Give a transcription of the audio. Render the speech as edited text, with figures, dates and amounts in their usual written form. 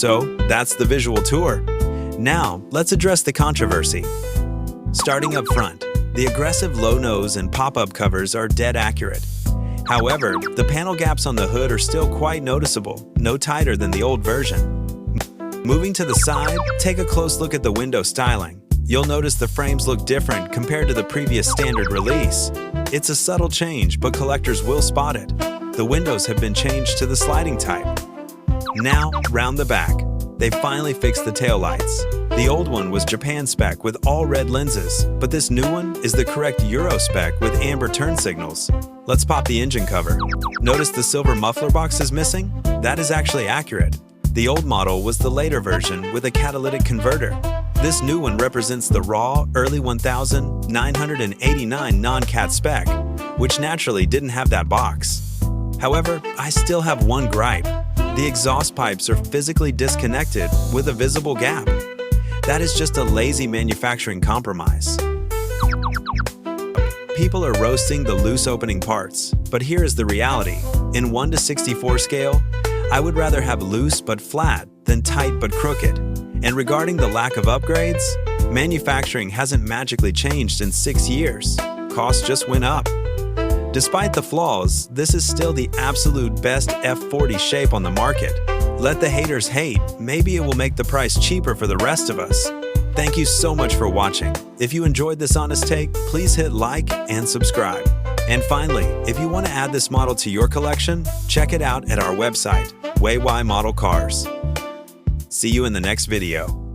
So that's the visual tour. Now let's address the controversy. Starting up front, the aggressive low nose and pop-up covers are dead accurate. However, the panel gaps on the hood are still quite noticeable, no tighter than the old version. Moving to the side, take a close look at the window styling. You'll notice the frames look different compared to the previous standard release. It's a subtle change, but collectors will spot it. The windows have been changed to the sliding type. Now, round the back. They finally fixed the taillights. The old one was Japan spec with all red lenses, but this new one is the correct Euro-spec with amber turn signals. Let's pop the engine cover. Notice the silver muffler box is missing? That is actually accurate. The old model was the later version with a catalytic converter. This new one represents the raw, early 1989 non-cat spec, which naturally didn't have that box. However, I still have one gripe. The exhaust pipes are physically disconnected with a visible gap. That is just a lazy manufacturing compromise. People are roasting the loose opening parts, but here is the reality. In 1:64 scale, I would rather have loose but flat than tight but crooked. And regarding the lack of upgrades, manufacturing hasn't magically changed in 6 years. Costs just went up. Despite the flaws, this is still the absolute best F40 shape on the market. Let the haters hate, maybe it will make the price cheaper for the rest of us. Thank you so much for watching. If you enjoyed this honest take, please hit like and subscribe. And finally, if you want to add this model to your collection, check it out at our website, Weye Model Cars. See you in the next video.